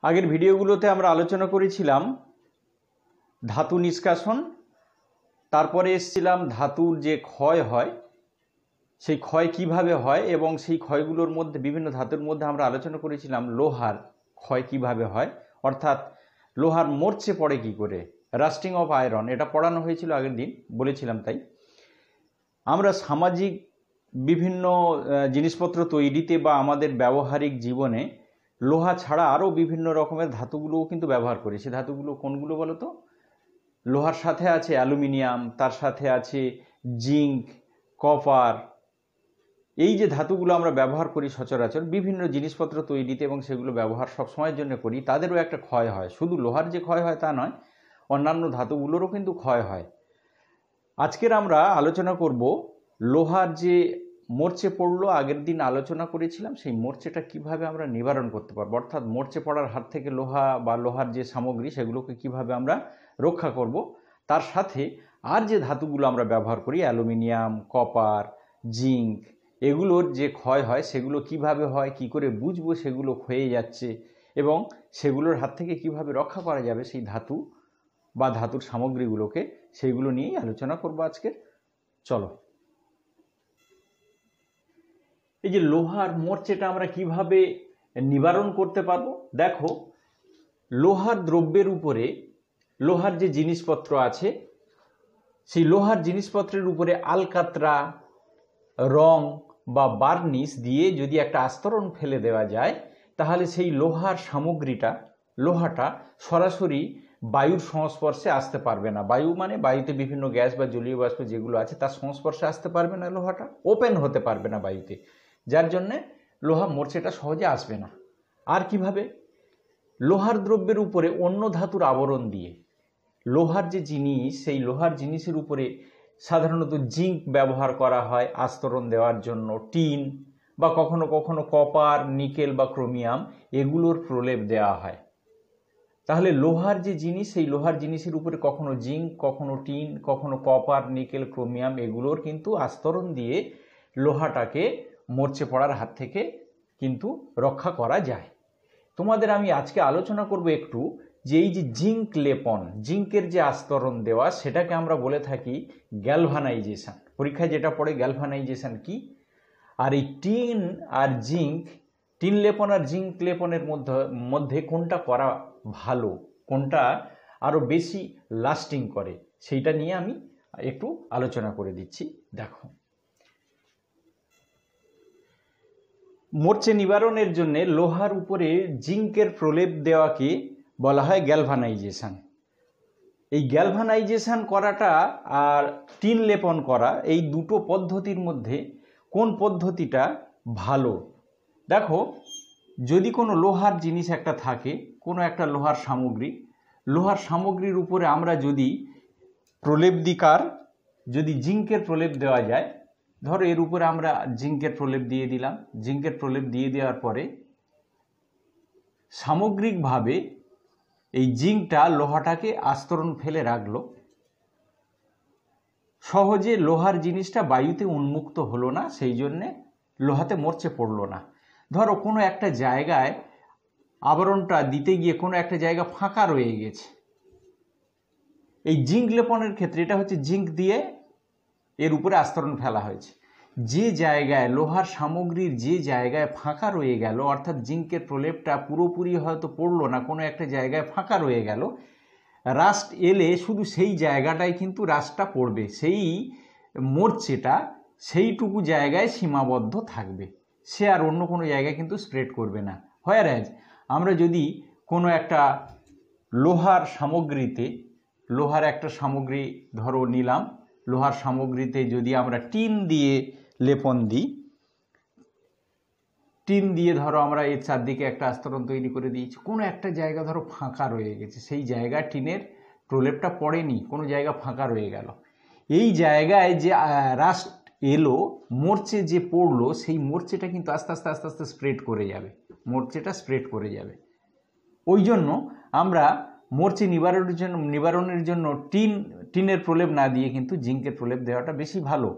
আগের ভিডিওগুলোতে আমরা আলোচনা করেছিলাম ধাতু নিষ্কাশন, তারপরে এসেছিলাম ধাতুর যে ক্ষয় হয় সেই ক্ষয় কিভাবে হয় এবং সেই ক্ষয়গুলোর মধ্যে বিভিন্ন ধাতুর মধ্যে আমরা আলোচনা করেছিলাম লোহার ক্ষয় কিভাবে হয়, অর্থাৎ লোহার মরচে পড়ে কি করে, রাস্টিং অফ আয়রন, এটা পড়ানো হয়েছিল আগের দিন বলেছিলাম। তাই আমরা সামাজিক বিভিন্ন জিনিসপত্র তৈরিতে বা আমাদের ব্যবহারিক জীবনে লোহা ছাড়া আরও বিভিন্ন রকমের ধাতুগুলোও কিন্তু ব্যবহার করি। সে ধাতুগুলো কোনগুলো বলো তো? লোহার সাথে আছে অ্যালুমিনিয়াম, তার সাথে আছে জিঙ্ক, কপার। এই যে ধাতুগুলো আমরা ব্যবহার করি সচরাচর বিভিন্ন জিনিসপত্র তৈরিতে এবং সেগুলো ব্যবহার সব সময়ের জন্য করি, তাদেরও একটা ক্ষয় হয়। শুধু লোহার যে ক্ষয় হয় তা নয়, অন্যান্য ধাতুগুলোরও কিন্তু ক্ষয় হয়। আজকের আমরা আলোচনা করব লোহার যে মরচে পড়লো, আগের দিন আলোচনা করেছিলাম সেই মরচেটা কিভাবে আমরা নিবারণ করতে পারবো, অর্থাৎ মরচে পড়ার হাত থেকে লোহা বা লোহার যে সামগ্রী সেগুলোকে কিভাবে আমরা রক্ষা করব। তার সাথে আর যে ধাতুগুলো আমরা ব্যবহার করি অ্যালুমিনিয়াম, কপার, জিঙ্ক, এগুলোর যে ক্ষয় হয় সেগুলো কিভাবে হয়, কি করে বুঝবো সেগুলো ক্ষয়ে যাচ্ছে এবং সেগুলোর হাত থেকে কিভাবে রক্ষা করা যাবে সেই ধাতু বা ধাতুর সামগ্রীগুলোকে, সেইগুলো নিয়েই আলোচনা করবো আজকে। চলো, এই যে লোহার মরচেটা আমরা কিভাবে নিবারণ করতে পারবো। দেখো, লোহার দ্রব্যের উপরে লোহার যে জিনিসপত্র আছে সেই লোহার জিনিসপত্রের উপরে আলকাতরা, রং বা বার্নিশ দিয়ে যদি একটা আস্তরণ ফেলে দেওয়া যায়, তাহলে সেই লোহার সামগ্রীটা, লোহাটা সরাসরি বায়ুর সংস্পর্শে আসতে পারবে না। বায়ু মানে বায়ুতে বিভিন্ন গ্যাস বা জলীয় বাষ্প যেগুলো আছে তার সংস্পর্শে আসতে পারবে না, লোহাটা ওপেন হতে পারবে না বায়ুতে, যার জন্যে লোহা মরচেটা সহজে আসবে না। আর কিভাবে? লোহার দ্রব্যের উপরে অন্য ধাতুর আবরণ দিয়ে। লোহার যে জিনিস, সেই লোহার জিনিসের উপরে সাধারণত জিঙ্ক ব্যবহার করা হয় আস্তরণ দেওয়ার জন্য, টিন বা কখনো কখনো কপার, নিকেল বা ক্রোমিয়াম, এগুলোর প্রলেপ দেওয়া হয়। তাহলে লোহার যে জিনিস, সেই লোহার জিনিসের উপরে কখনো জিঙ্ক, কখনো টিন, কখনো কপার, নিকেল, ক্রোমিয়াম, এগুলোর কিন্তু আস্তরণ দিয়ে লোহাটাকে মরচে পড়ার হাত থেকে কিন্তু রক্ষা করা যায়। তোমাদের আমি আজকে আলোচনা করব একটু যে এই যে জিঙ্ক লেপন, জিঙ্কের যে আস্তরণ দেওয়া, সেটাকে আমরা বলে থাকি গ্যালভানাইজেশন। পরীক্ষায় যেটা পড়ে গ্যালভানাইজেশন কি। আর এই টিন আর জিঙ্ক, টিন লেপন আর জিঙ্ক লেপনের মধ্যে কোনটা করা ভালো, কোনটা আরও বেশি লাস্টিং করে, সেইটা নিয়ে আমি একটু আলোচনা করে দিচ্ছি। দেখো, মরচে নিবারণের জন্য লোহার উপরে জিঙ্কের প্রলেপ দেওয়াকে বলা হয় গ্যালভানাইজেশন। এই গ্যালভানাইজেশন করাটা আর টিন লেপন করা, এই দুটো পদ্ধতির মধ্যে কোন পদ্ধতিটা ভালো? দেখো, যদি কোনো লোহার জিনিস একটা থাকে, কোনো একটা লোহার সামগ্রী, লোহার সামগ্রীর উপরে আমরা যদি প্রলেপ দিকার, যদি জিঙ্কের প্রলেপ দেওয়া যায়, ধরো এর উপরে আমরা জিঙ্কের প্রলেপ দিয়ে দিলাম। জিঙ্কের প্রলেপ দিয়ে দেওয়ার পরে সামগ্রিকভাবে এই জিঙ্কটা লোহাটাকে আস্তরণ ফেলে রাখলো, সহজে লোহার জিনিসটা বায়ুতে উন্মুক্ত হলো না, সেই জন্যে লোহাতে মরচে পড়লো না। ধরো কোনো একটা জায়গায় আবরণটা দিতে গিয়ে কোনো একটা জায়গা ফাঁকা রয়ে গেছে, এই জিঙ্ক লেপনের ক্ষেত্রে এটা হচ্ছে জিঙ্ক দিয়ে এর উপরে আস্তরণ ফেলা হয়েছে। যে জায়গায় লোহার সামগ্রীর যে জায়গায় ফাঁকা রয়ে গেল, অর্থাৎ জিঙ্কের প্রলেপটা পুরোপুরি হয়তো পড়লো না, কোনো একটা জায়গায় ফাঁকা রয়ে গেল, রাস্ট এলে শুধু সেই জায়গাটায় কিন্তু রাস্টটা পড়বে, সেই মরচেটা সেইটুকু জায়গায় সীমাবদ্ধ থাকবে, সে আর অন্য কোনো জায়গায় কিন্তু স্প্রেড করবে না। হোয়ারএজ আমরা যদি কোনো একটা লোহার সামগ্রীতে, লোহার একটা সামগ্রী ধরো নিলাম, লোহার সামগ্রীতে যদি আমরা টিন দিয়ে লেপন দিই, টিন দিয়ে ধরো আমরা এর চারদিকে একটা আস্তরণ তৈরি করে দিয়েছি, কোনো একটা জায়গা ধরো ফাঁকা রয়ে গেছে, সেই জায়গায় টিনের প্রলেপটা পড়েনি, কোনো জায়গা ফাঁকা রয়ে গেল, এই জায়গায় যে রাস্ট এলো, মরচে যে পড়লো, সেই মরচেটা কিন্তু আস্তে আস্তে আস্তে আস্তে স্প্রেড করে যাবে, মরচেটা স্প্রেড করে যাবে। ওই জন্য আমরা মরচে নিবারণের জন্য টিনের প্রলেপ না দিয়ে কিন্তু জিঙ্কের প্রলেপ দেওয়াটা বেশি ভালো।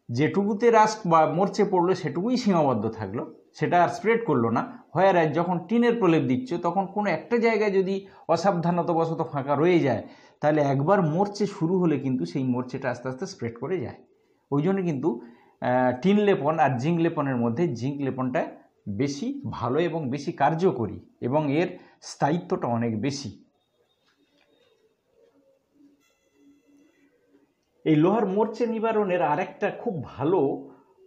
যেটুকুতে রাস্ট বা মরচে পড়লো সেটুকুই সীমাবদ্ধ থাকলো, সেটা আর স্প্রেড করলো না। হোয়ার যখন টিনের প্রলেপ দিচ্ছ তখন কোনো একটা জায়গায় যদি অসাবধানতাবশত ফাঁকা রয়ে যায়, তাহলে একবার মরচে শুরু হলে কিন্তু সেই মরচেটা আস্তে আস্তে স্প্রেড করে যায়। ওই জন্য কিন্তু টিন লেপন আর জিঙ্ক লেপনের মধ্যে জিঙ্ক লেপনটা বেশি ভালো এবং বেশি কার্যকরী এবং এর স্থায়িত্বটা অনেক বেশি। এই লোহার মরচে নিবারণের আরেকটা খুব ভালো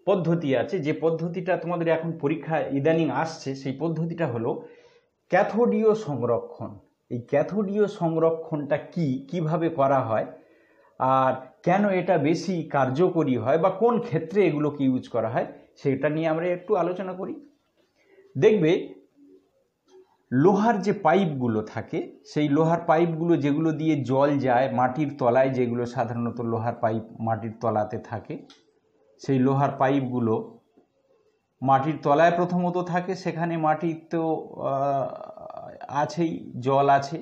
পদ্ধতি আছে, যে পদ্ধতিটা তোমাদের এখন পরীক্ষা ইদানিং আসছে। সেই পদ্ধতিটা হলো ক্যাথোডীয় সংরক্ষণ। এই ক্যাথোডীয় সংরক্ষণটা কিভাবে করা হয় আর কেন এটা বেশি কার্যকরী হয় বা কোন ক্ষেত্রে এগুলোকে ইউজ করা হয় সেটা নিয়ে আমরা একটু আলোচনা করি। দেখবে লোহার যে পাইপগুলো থাকে, সেই লোহার পাইপগুলো যেগুলো দিয়ে জল যায় মাটির তলায়, যেগুলো সাধারণত লোহার পাইপ মাটির তলাতে থাকে, সেই লোহার পাইপগুলো মাটির তলায় প্রথমত থাকে, সেখানে মাটি তো আছেই, জল আছে।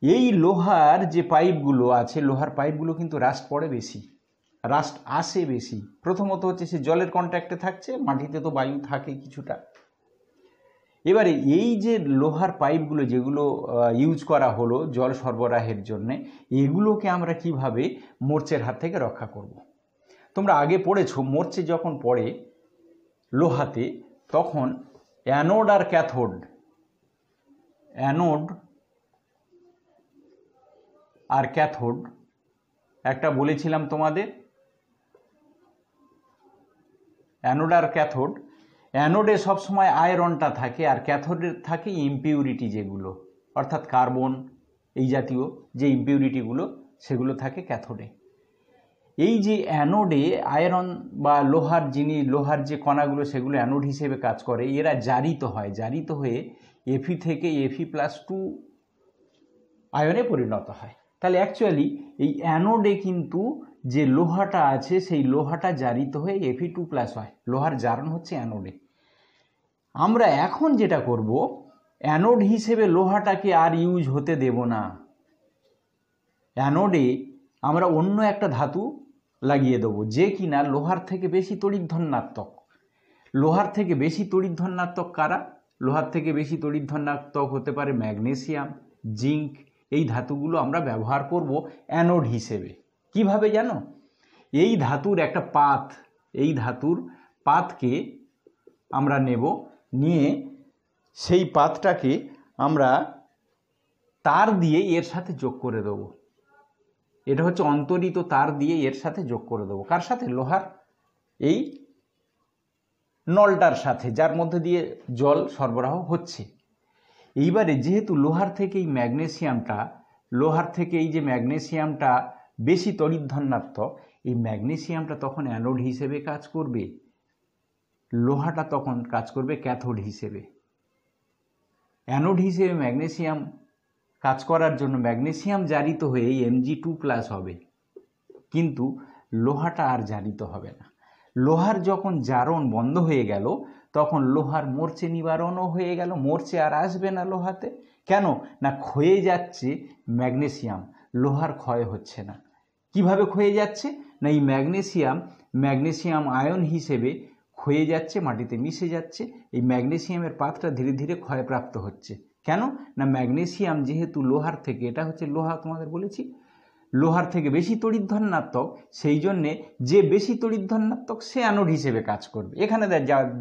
এই লোহার যে পাইপগুলো আছে, লোহার পাইপগুলো কিন্তু রাস্ট পড়ে বেশি, রাস্ট আসে বেশি। প্রথমত হচ্ছে সে জলের কন্ট্যাক্টে থাকছে, মাটিতে তো বায়ু থাকে কিছুটা। এবারে এই যে লোহার পাইপগুলো যেগুলো ইউজ করা হলো জল সরবরাহের জন্যে, এগুলোকে আমরা কিভাবে মরচের হাত থেকে রক্ষা করব। তোমরা আগে পড়েছো মরচে যখন পড়ে লোহাতে, তখন অ্যানোড আর ক্যাথোড, অ্যানোড আর ক্যাথোড একটা বলেছিলাম তোমাদের, অ্যানোড আর ক্যাথোড। অ্যানোডে সবসময় আয়রনটা থাকে আর ক্যাথোডের থাকে ইমপিউরিটি যেগুলো, অর্থাৎ কার্বন এই জাতীয় যে ইমপিউরিটিগুলো, সেগুলো থাকে ক্যাথোডে। এই যে অ্যানোডে আয়রন বা লোহার যে কণাগুলো সেগুলো অ্যানোড হিসেবে কাজ করে, এরা জারিত হয়, জারিত হয়ে Fe থেকে Fe+2 আয়নে পরিণত হয়। তাহলে অ্যাকচুয়ালি এই অ্যানোডে কিন্তু যে লোহাটা আছে সেই লোহাটা জারিত হয়ে Fe2+ হয়, লোহার জারণ হচ্ছে অ্যানোডে। আমরা এখন যেটা করব, অ্যানোড হিসেবে লোহাটাকে আর ইউজ হতে দেব না। অ্যানোডে আমরা অন্য একটা ধাতু লাগিয়ে দেবো, যে কিনা লোহার থেকে বেশি তড়িৎধনাত্মক। লোহার থেকে বেশি তড়িৎধনাত্মক কারা? লোহার থেকে বেশি তড়িৎধনাত্মক হতে পারে ম্যাগনেসিয়াম, জিঙ্ক। এই ধাতুগুলো আমরা ব্যবহার করব অ্যানোড হিসেবে। কিভাবে জানো? এই ধাতুর একটা পাত, এই ধাতুর পাতকে আমরা নেব, নিয়ে সেই পাতটাকে আমরা তার দিয়ে এর সাথে যোগ করে দেব। এটা হচ্ছে অন্তরিত তার দিয়ে এর সাথে যোগ করে দেবো। কার সাথে? লোহার এই নলটার সাথে, যার মধ্যে দিয়ে জল সরবরাহ হচ্ছে। এইবারে যেহেতু লোহার থেকে এই ম্যাগনেসিয়ামটা বেশি তড়িৎধনাত্মক, এই ম্যাগনেসিয়ামটা তখন অ্যানোড হিসেবে কাজ করবে, লোহাটা তখন কাজ করবে ক্যাথোড হিসেবে। অ্যানোড হিসেবে ম্যাগনেসিয়াম কাজ করার জন্য ম্যাগনেসিয়াম জারিত হয়ে Mg2+ হবে, কিন্তু লোহাটা আর জারিত হবে না। লোহার যখন জারণ বন্ধ হয়ে গেল, তখন লোহার মরচে নিবারণও হয়ে গেল, মরচে আর আসবে না লোহাতে। কেন না? ক্ষয়ে যাচ্ছে ম্যাগনেসিয়াম, লোহার ক্ষয় হচ্ছে না। কিভাবে ক্ষয়ে যাচ্ছে না? এই ম্যাগনেসিয়াম আয়ন হিসেবে ক্ষয়ে যাচ্ছে, মাটিতে মিশে যাচ্ছে। এই ম্যাগনেসিয়ামের পাতটা ধীরে ধীরে ক্ষয়প্রাপ্ত হচ্ছে। কেন না? ম্যাগনেসিয়াম যেহেতু লোহার থেকে, এটা হচ্ছে লোহা তোমাদের বলেছি, লোহার থেকে বেশি তড়িৎধনাত্মক, সেই জন্যে যে বেশি তড়িৎধনাত্মক সে অ্যানোড হিসেবে কাজ করবে। এখানে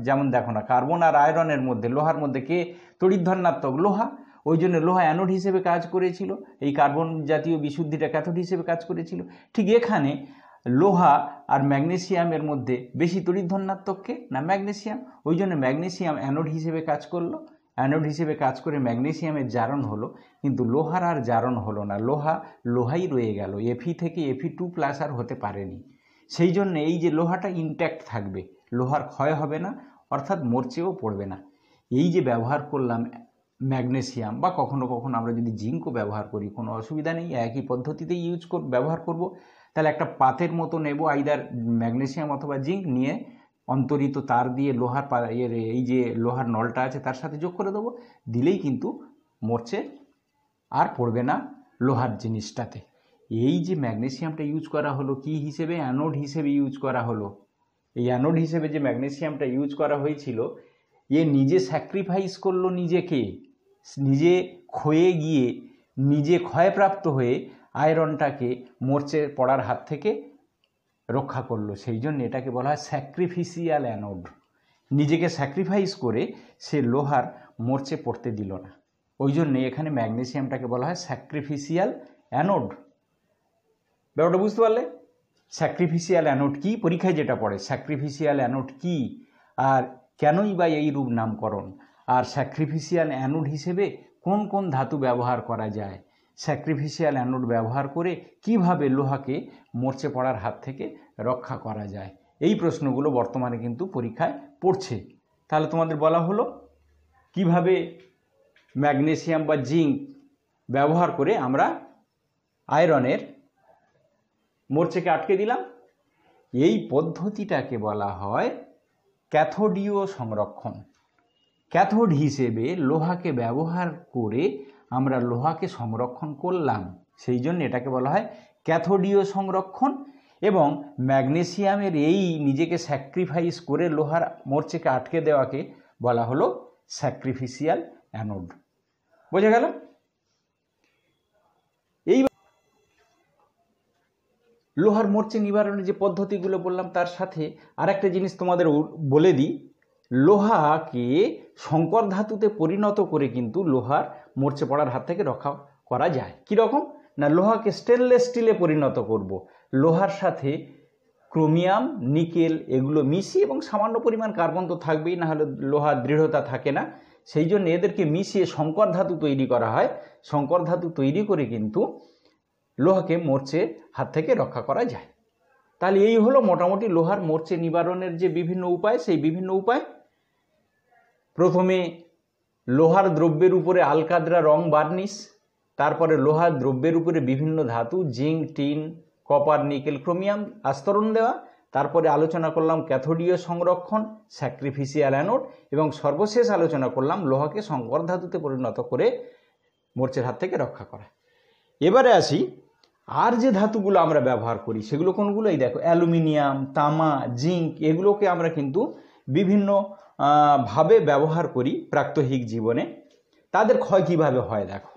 যেমন দেখো না, কার্বন আর আয়রনের মধ্যে, লোহার মধ্যে কে তড়িৎধনাত্মক? লোহা। ওই জন্য লোহা অ্যানোড হিসেবে কাজ করেছিল, এই কার্বন জাতীয় বিশুদ্ধিটা ক্যাথোড হিসেবে কাজ করেছিল। ঠিক এখানে লোহা আর ম্যাগনেসিয়ামের মধ্যে বেশি তড়িৎধনাত্মক কে? না, ম্যাগনেসিয়াম। ওই জন্য ম্যাগনেসিয়াম অ্যানোড হিসেবে কাজ করলো, অ্যানোড হিসেবে কাজ করে ম্যাগনেসিয়ামের জারণ হলো, কিন্তু লোহার আর জারণ হলো না, লোহাই রয়ে গেল, Fe থেকে Fe2+ আর হতে পারেনি। সেই জন্য এই যে লোহাটা ইনট্যাক্ট থাকবে, লোহার ক্ষয় হবে না, অর্থাৎ মরচেও পড়বে না। এই যে ব্যবহার করলাম ম্যাগনেসিয়াম, বা কখনো কখনো আমরা যদি জিঙ্কও ব্যবহার করি, কোনো অসুবিধা নেই, একই পদ্ধতিতেই ব্যবহার করব। তাহলে একটা পাতের মতো নেব, আইদার ম্যাগনেসিয়াম অথবা জিঙ্ক, নিয়ে অন্তরিত তার দিয়ে এই যে লোহার নলটা আছে তার সাথে যোগ করে দেবো, দিলেই কিন্তু মরচে আর পড়বে না লোহার জিনিসটাতে। এই যে ম্যাগনেসিয়ামটা ইউজ করা হলো কি হিসেবে, অ্যানোড হিসেবে ইউজ করা হলো। এই অ্যানোড হিসেবে যে ম্যাগনেসিয়ামটা ইউজ করা হয়েছিল, এ নিজে স্যাক্রিফাইস করলো নিজেকে, নিজে ক্ষয়ে গিয়ে, নিজে ক্ষয়প্রাপ্ত হয়ে আয়রনটাকে মরচে পড়ার হাত থেকে রক্ষা করলো। সেই জন্য এটাকে বলা হয় স্যাক্রিফিশিয়াল অ্যানোড। নিজেকে স্যাক্রিফাইস করে সে লোহার মরচে পড়তে দিল না, ওই জন্যে এখানে ম্যাগনেসিয়ামটাকে বলা হয় স্যাক্রিফিশিয়াল অ্যানোড। ব্যাপারটা বুঝতে পারলে? স্যাক্রিফিশিয়াল অ্যানোড কি, পরীক্ষায় যেটা পড়ে, স্যাক্রিফিশিয়াল অ্যানোড কি আর কেনই বা এই রূপ নামকরণ, আর স্যাক্রিফিশিয়াল অ্যানোড হিসেবে কোন কোন ধাতু ব্যবহার করা যায়, স্যাক্রিফিশিয়াল অ্যানোড ব্যবহার করে কিভাবে লোহাকে মরচে পড়ার হাত থেকে রক্ষা করা যায়, এই প্রশ্নগুলো বর্তমানে কিন্তু পরীক্ষায় পড়ছে। তাহলে তোমাদের বলা হলো কিভাবে ম্যাগনেসিয়াম বা জিঙ্ক ব্যবহার করে আমরা আয়রনের মরচেকে আটকে দিলাম। এই পদ্ধতিটাকে বলা হয় ক্যাথোডীয় সংরক্ষণ। ক্যাথোড হিসেবে লোহাকে ব্যবহার করে আমরা লোহাকে সংরক্ষণ করলাম, সেই জন্য এটাকে বলা হয় ক্যাথোডীয় সংরক্ষণ। এবং ম্যাগনেসিয়ামের এই নিজেকে স্যাক্রিফাইস করে লোহার মরচেকে আটকে দেওয়াকে বলা হলো স্যাক্রিফিশিয়াল অ্যানোড। বোঝা গেল? এই লোহার মরচে নিবারণের যে পদ্ধতিগুলো বললাম তার সাথে আর একটা জিনিস তোমাদের বলে দিই, লোহাকে সংকর ধাতুতে পরিণত করে কিন্তু লোহার মরচে পড়ার হাত থেকে রক্ষা করা যায়। কীরকম না, লোহাকে স্টেনলেস স্টিলে পরিণত করব, লোহার সাথে ক্রোমিয়াম, নিকেল এগুলো মিশিয়ে, এবং সামান্য পরিমাণ কার্বন তো থাকবেই, না হলে লোহার দৃঢ়তা থাকে না, সেই জন্য এদেরকে মিশিয়ে সংকর ধাতু তৈরি করা হয়। সংকর ধাতু তৈরি করে কিন্তু লোহাকে মরচে হাত থেকে রক্ষা করা যায়। তাহলে এই হলো মোটামুটি লোহার মরচে নিবারণের যে বিভিন্ন উপায়, সেই বিভিন্ন উপায়। প্রথমে লোহার দ্রব্যের উপরে আলকাদ্রা রং বার্নিশ, তারপরে লোহার দ্রব্যের উপরে বিভিন্ন ধাতু zinc, tin, copper, nickel, chromium আস্তরণ দেওয়া, তারপরে আলোচনা করলাম ক্যাথোডীয় সংরক্ষণ, স্যাক্রিফিশিয়াল অ্যানোড, এবং সর্বশেষ আলোচনা করলাম লোহাকে সংকর ধাতুতে পরিণত করে মরচের হাত থেকে রক্ষা করা। এবারে আসি আর যে ধাতুগুলো আমরা ব্যবহার করি সেগুলো কোনগুলো? এই দেখো, অ্যালুমিনিয়াম, তামা, জিঙ্ক এগুলোকে আমরা কিন্তু বিভিন্ন ভাবে ব্যবহার করি প্রাত্যহিক জীবনে। তাদের ক্ষয় কিভাবে হয় দেখো।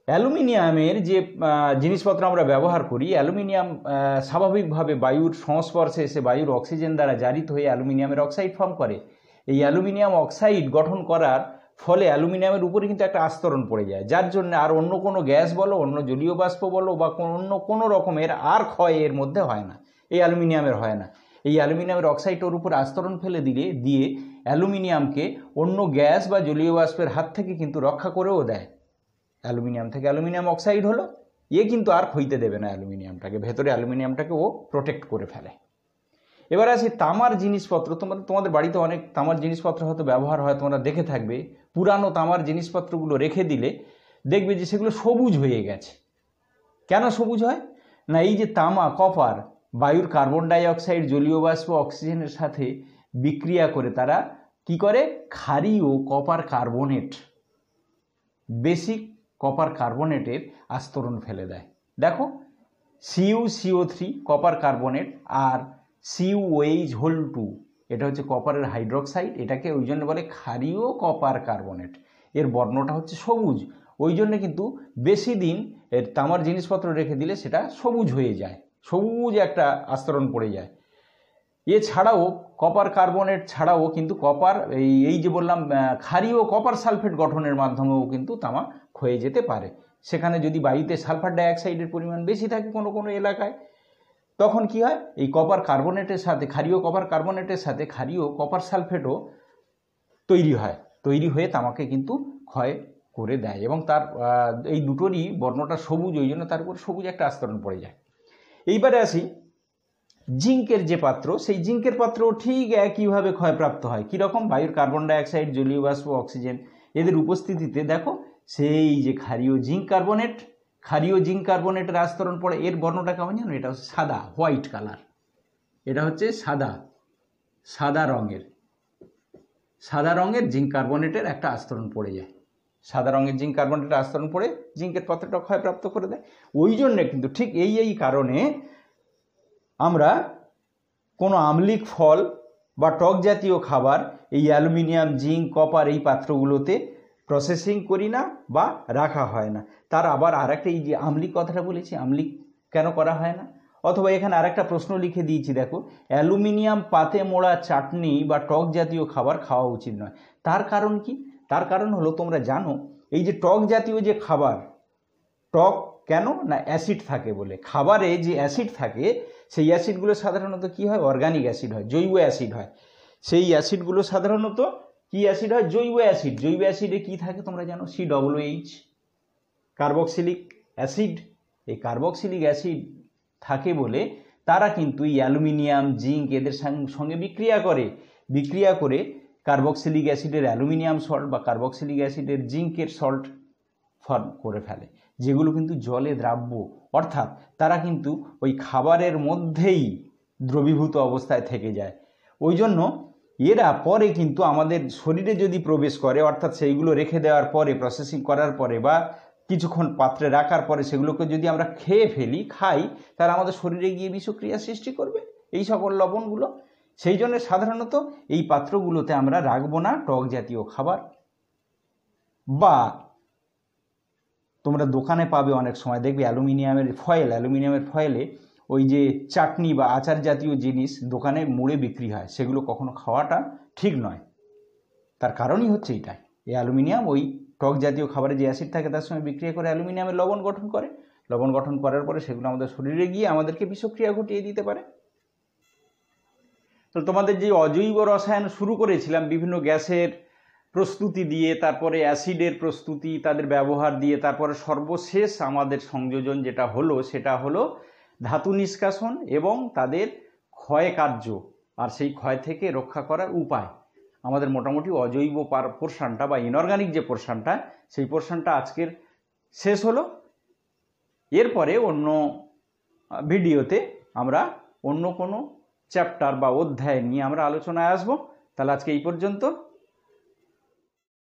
অ্যালুমিনিয়ামের যে জিনিসপত্র আমরা ব্যবহার করি, অ্যালুমিনিয়াম স্বাভাবিকভাবে বায়ুর সংস্পর্শে এসে বায়ুর অক্সিজেন দ্বারা জারিত হয়ে অ্যালুমিনিয়ামের অক্সাইড ফর্ম করে। এই অ্যালুমিনিয়াম অক্সাইড গঠন করার ফলে অ্যালুমিনিয়ামের উপরে কিন্তু একটা আস্তরণ পড়ে যায়, যার জন্য আর অন্য কোনো গ্যাস বলো, অন্য জলীয় বাষ্প বলো, বা অন্য কোনো রকমের আর ক্ষয় এর মধ্যে হয় না, এই অ্যালুমিনিয়ামের হয় না। এই অ্যালুমিনিয়ামের অক্সাইড ওর উপরে আস্তরণ ফেলে দিয়ে অ্যালুমিনিয়ামকে অন্য গ্যাস বা জলীয় বাষ্পের হাত থেকে কিন্তু রক্ষা করেও দেয়। অ্যালুমিনিয়াম থেকে অ্যালুমিনিয়াম অক্সাইড হলো, কিন্তু আর ক্ষইতে দেবে না অ্যালুমিনিয়ামটাকে, ভেতরে অ্যালুমিনিয়ামটাকে ও প্রোটেক্ট করে ফেলে। এবার আসি তামার জিনিসপত্র। তোমাদের বাড়িতে অনেক তামার জিনিসপত্র হয়তো ব্যবহার হয়, তোমরা দেখে থাকবে। পুরানো তামার জিনিসপত্রগুলো রেখে দিলে দেখবে যে সেগুলো সবুজ হয়ে গেছে। কেন সবুজ হয় না, এই যে তামা, কপার বায়ুর কার্বন ডাই অক্সাইড, জলীয় বাষ্প, অক্সিজেনের সাথে বিক্রিয়া করে তারা কি করে, ক্ষারীয় কপার কার্বনেট, বেসিক কপার কার্বনেটের আস্তরণ ফেলে দেয়। দেখো, CuCO3 কপার কার্বনেট, আর CuH2 এটা হচ্ছে কপারের হাইড্রোক্সাইড, এটাকে ওই জন্য বলে ক্ষারীয় কপার কার্বনেট। এর বর্ণটা হচ্ছে সবুজ, ওই জন্য কিন্তু বেশি দিন এর তামার জিনিসপত্র রেখে দিলে সেটা সবুজ হয়ে যায়, সবুজ একটা আস্তরণ পড়ে যায়। এছাড়াও কপার কার্বনেট ছাড়াও কিন্তু কপার এই যে বললাম ক্ষারীয় কপার সালফেট গঠনের মাধ্যমেও কিন্তু তামা ক্ষয়ে যেতে পারে। সেখানে যদি বায়ুতে সালফার ডাইঅক্সাইডের পরিমাণ বেশি থাকে কোনো কোনো এলাকায়, তখন কি হয়, এই কপার কার্বনেটের সাথে ক্ষারীয় কপার কার্বনেটের সাথে ক্ষারীয় কপার সালফেটও তৈরি হয়ে তামাকে কিন্তু ক্ষয় করে দেয়, এবং তার এই দুটোরই বর্ণটা সবুজ, ওই জন্য তার উপর সবুজ একটা আস্তরণ পড়ে যায়। এইবারে আসি জিঙ্কের যে পাত্র, সেই জিঙ্কের পাত্র ঠিক একইভাবে ক্ষয়প্রাপ্ত হয়। কীরকম? বায়ুর কার্বন ডাইঅক্সাইড, জলীয় বাষ্প, অক্সিজেন এদের উপস্থিতিতে দেখো সেই যে ক্ষারীয় জিঙ্ক কার্বনেটের আস্তরণ পড়ে। এর বর্ণটা কেমন জানো? এটা হচ্ছে সাদা, হোয়াইট কালার। এটা হচ্ছে সাদা রঙের জিঙ্ক কার্বনেটের একটা আস্তরণ পড়ে যায়, সাদা রঙের জিঙ্ক কার্বনেটের আস্তরণ পড়ে জিঙ্কের পাত্রটা ক্ষয়প্রাপ্ত করে দেয়। ওই জন্যে কিন্তু ঠিক এই কারণে আমরা কোনো আম্লিক ফল বা টক জাতীয় খাবার এই অ্যালুমিনিয়াম, জিঙ্ক, কপার এই পাত্রগুলোতে প্রসেসিং করি না বা রাখা হয় না। তার আবার আরেকটা, এই যে আম্লিক কথাটা বলেছি, আম্লিক কেন করা হয় না? অথবা এখানে আরেকটা প্রশ্ন লিখে দিয়েছি, দেখো, অ্যালুমিনিয়াম পাতে মোড়া চাটনি বা টক জাতীয় খাবার খাওয়া উচিত নয়। তার কারণ কি? তার কারণ হলো, তোমরা জানো এই যে টক জাতীয় যে খাবার, টক কেন না অ্যাসিড থাকে বলে। খাবারে যে অ্যাসিড থাকে সেই অ্যাসিডগুলো সাধারণত কি হয়? অর্গানিক অ্যাসিড হয়, জৈব অ্যাসিড হয়। সেই অ্যাসিডগুলো সাধারণত কি অ্যাসিড হয়? জৈব অ্যাসিড। জৈব অ্যাসিডে কি থাকে তোমরা জানো? COOH, carboxylic acid. এই কার্বক্সিলিক অ্যাসিড থাকে বলে তারা কিন্তু এই অ্যালুমিনিয়াম, জিঙ্ক এদের সঙ্গে বিক্রিয়া করে কার্বক্সিলিক অ্যাসিডের অ্যালুমিনিয়াম সল্ট বা কার্বক্সিলিক অ্যাসিডের জিঙ্কের সল্ট ফর্ম করে ফেলে, যেগুলো কিন্তু জলে দ্রাব্য। অর্থাৎ তারা কিন্তু ওই খাবারের মধ্যেই দ্রবীভূত অবস্থায় থেকে যায়। ওই জন্য এরা পরে কিন্তু আমাদের শরীরে যদি প্রবেশ করে, অর্থাৎ সেইগুলো রেখে দেওয়ার পরে, প্রসেসিং করার পরে বা কিছুক্ষণ পাত্রে রাখার পরে সেগুলোকে যদি আমরা খাই, তাহলে আমাদের শরীরে গিয়ে বিষক্রিয়া সৃষ্টি করবে এই সকল লবণগুলো। সেই জন্য সাধারণত এই পাত্রগুলোতে আমরা রাখবো না টক জাতীয় খাবার। বা তোমরা দোকানে পাবে অনেক সময়, দেখবে অ্যালুমিনিয়ামের ফয়েলে ওই যে চাটনি বা আচার জাতীয় জিনিস দোকানে মুড়ে বিক্রি হয়, সেগুলো কখনো খাওয়াটা ঠিক নয়। তার কারণই হচ্ছে এইটাই, এই অ্যালুমিনিয়াম ওই টক জাতীয় খাবারে যে অ্যাসিড থাকে তার সঙ্গে বিক্রিয়া করে অ্যালুমিনিয়ামের লবণ গঠন করে। লবণ গঠন করার পরে সেগুলো আমাদের শরীরে গিয়ে আমাদেরকে বিষক্রিয়া ঘটিয়ে দিতে পারে। তো তোমাদের যে অজৈব রসায়ন শুরু করেছিলাম বিভিন্ন গ্যাসের প্রস্তুতি দিয়ে, তারপরে অ্যাসিডের প্রস্তুতি, তাদের ব্যবহার দিয়ে, তারপরে সর্বশেষ আমাদের সংযোজন যেটা হলো সেটা হলো ধাতু নিষ্কাশন এবং তাদের ক্ষয় কার্য, আর সেই ক্ষয় থেকে রক্ষা করার উপায়। আমাদের মোটামুটি অজৈব পোর্শনটা বা ইনঅর্গানিক যে পোর্শনটা, সেই পোর্শনটা আজকের শেষ হলো। এরপরে অন্য ভিডিওতে আমরা অন্য কোনো চ্যাপ্টার বা অধ্যায় নিয়ে আমরা আলোচনায় আসবো। তাহলে আজকে এই পর্যন্ত।